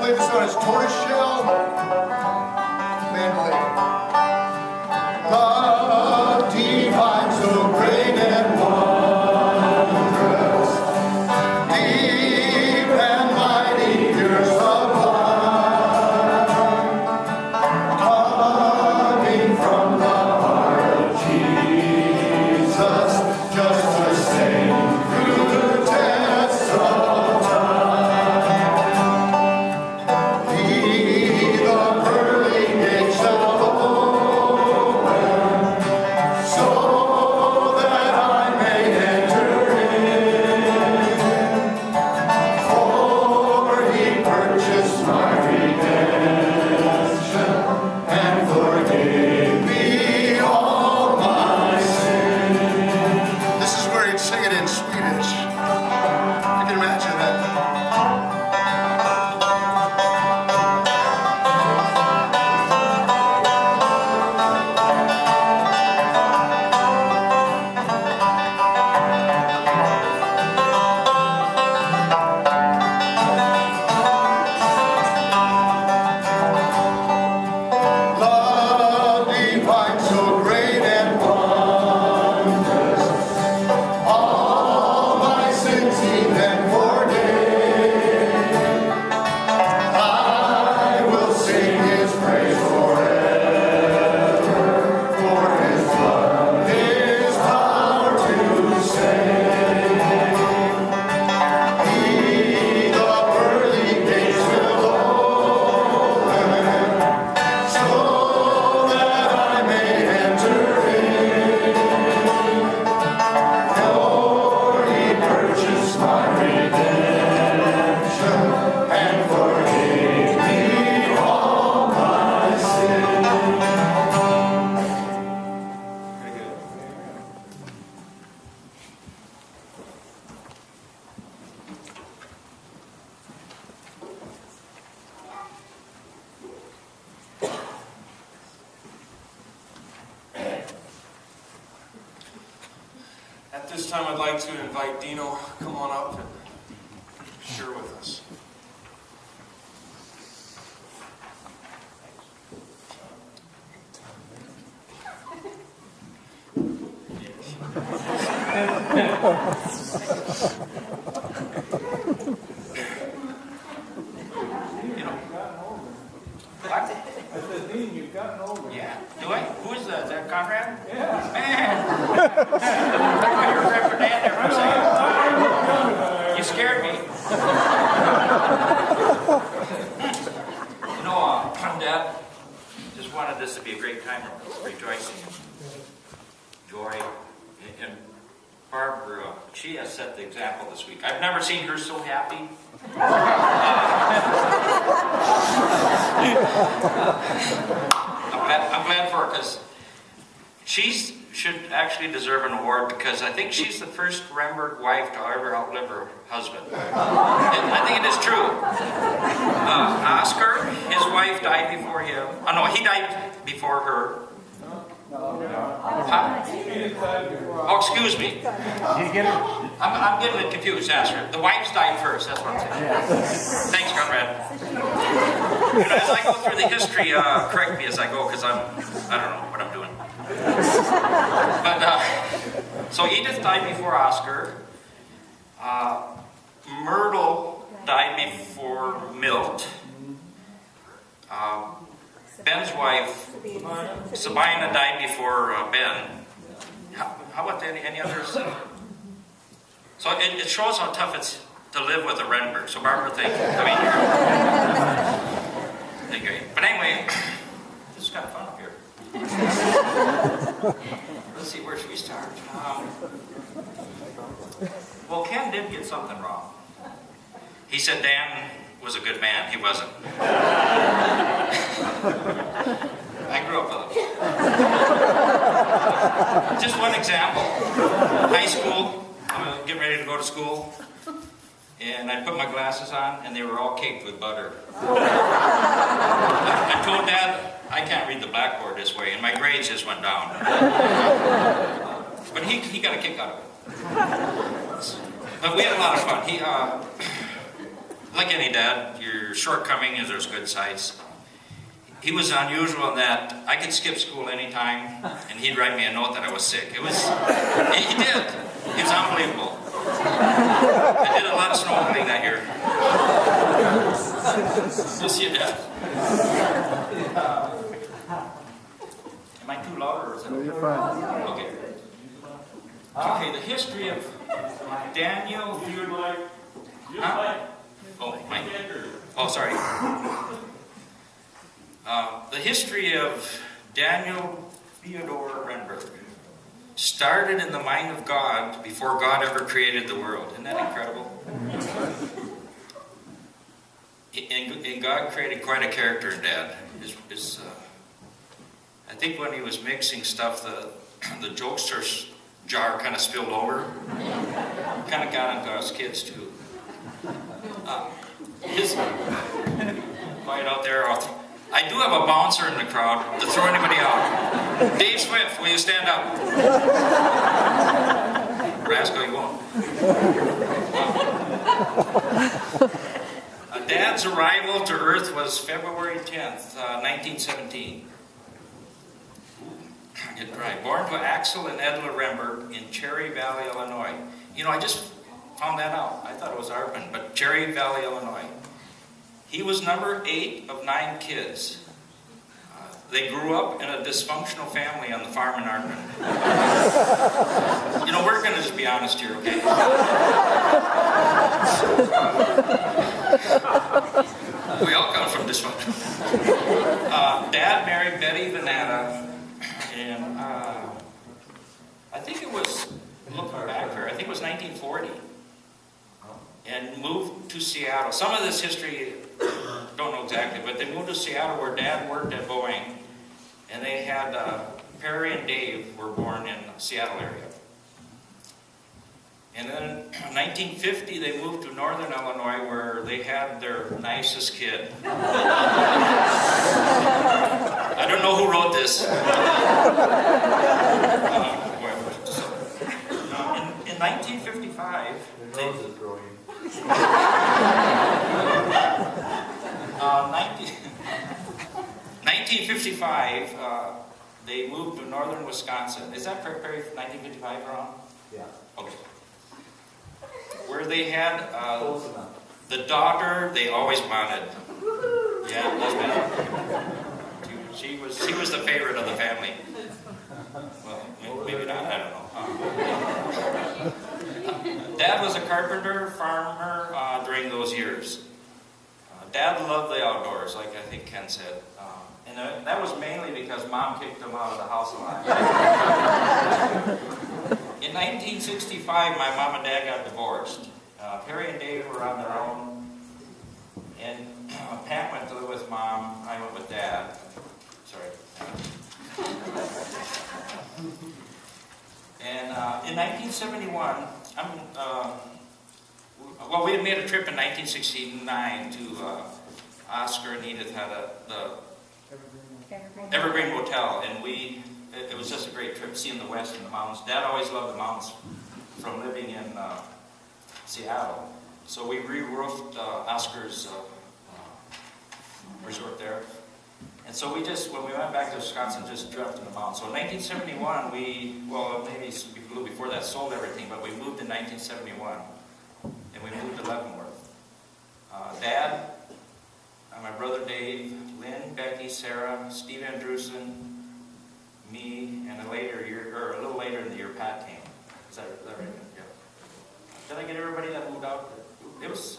play this on his tortoiseshell mandolin. Love divine, so great and wondrous, deep and mighty, pure sublime, coming from the heart of Jesus, just the same through the tests of time. He, the pearly gates shall open, so that I may enter in. For he purchased my redemption and forgave me all my sin. This is where he'd sing it in Swedish. You can imagine that. Love divine, so great and wondrous, all my sins he then forgave. I will sing his praise forever, for his blood, his power to save. He, the pearly gates will open, so that I may enter in. For he purchased my redemption and forgave me all my sin. Very good. At this time, I'd like to invite Dino, come on up and share with us. You know, what? I said, Dean, you've gotten older. Yeah. Do I? Who is that? Is that Conrad? Yeah. Man! I thought you were Reverend Dan there for a second. You scared me. You know, Dad, just wanted this to be a great time of rejoicing, joy, and Barbara, she has set the example this week. I've never seen her so happy. I'm glad for her because she should actually deserve an award because I think she's the first Remberg wife to ever outlive her husband. And I think it is true. Oscar, his wife died before him. Oh no, he died before her. Huh? Oh, excuse me. I'm getting it confused, Asher. The wives died first, that's what I'm saying. Thanks, Conrad. You know, as I go through the history, correct me as I go, because I don't know what I'm doing. But, so Edith died before Oscar. Myrtle died before Milt. Ben's wife, Sabina, died before Ben. How about any others? So it shows how tough it's to live with a Renberg. So Barbara, thank you. I mean, you're great. But anyway, this is kind of fun up here. Let's see, where should we start? Well, Ken did get something wrong. He said Dan was a good man. He wasn't. I grew up with him. Just one example. High school, I was getting ready to go to school, and I put my glasses on, and they were all caked with butter. I told Dad, I can't read the blackboard this way, and my grades just went down. But he got a kick out of it. But we had a lot of fun. He, like any dad, your shortcoming is there's good sides. He was unusual in that I could skip school anytime, and he'd write me a note that I was sick. He did. He was unbelievable. I did a lot of snowboarding that year. Yes, you did. Am I too loud or is it? No, you're fine. Okay. Okay, the history of Daniel Theodore. Huh? Oh, Mike. Oh, sorry. The history of Daniel Theodore Renberg started in the mind of God before God ever created the world. Isn't that incredible? And God created quite a character in Dad. I think when he was mixing stuff, the jokester jar kind of spilled over. Kind of got into us kids too. Quiet out there. I do have a bouncer in the crowd to throw anybody out. Dave Swift, will you stand up? Rascal, you won't. Dad's arrival to Earth was February 10th, 1917. Get dry. Born to Axel and Edla Renberg in Cherry Valley, Illinois. You know, I just found that out. I thought it was Arpin, but Cherry Valley, Illinois. He was number 8 of 9 kids. They grew up in a dysfunctional family on the farm in Arpin. You know, we're going to just be honest here, okay? We all come from dysfunction. Dad married Betty Venata, and I think it was, looking back here, I think it was 1940. And moved to Seattle. Some of this history, don't know exactly, but they moved to Seattle where Dad worked at Boeing. And they had, Perry and Dave were born in the Seattle area. And then in 1950, they moved to Northern Illinois where they had their nicest kid. I don't know who wrote this. In 1955, they, 1955, they moved to northern Wisconsin. Is that Perry 1955 around? Yeah. Okay. Where they had the daughter they always wanted. Yeah, Elizabeth. She was the favorite of the family. Well, maybe not. I don't know. Dad was a carpenter, farmer during those years. Dad loved the outdoors, like I think Ken said. And that was mainly because Mom kicked him out of the house a lot. In 1965, my mom and Dad got divorced. Perry and Dave were on their own. And Pat went to live with Mom. I went with Dad. Sorry. And in 1971, well, we had made a trip in 1969 to Oscar and Edith had the Evergreen Motel, and it was just a great trip, seeing the West and the mountains. Dad always loved the mountains from living in Seattle. So we re-roofed Oscar's resort there. And so we just, when we went back to Wisconsin, just dreamt in the mountains. So in 1971, well, maybe a little before that, sold everything, but we moved in 1971. And we moved to Leavenworth. Dad, my brother Dave, Lynn, Becky, Sarah, Steve Andrewson, me, and a little later in the year, Pat came. Is that right? Yeah. Did I get everybody that moved out? It was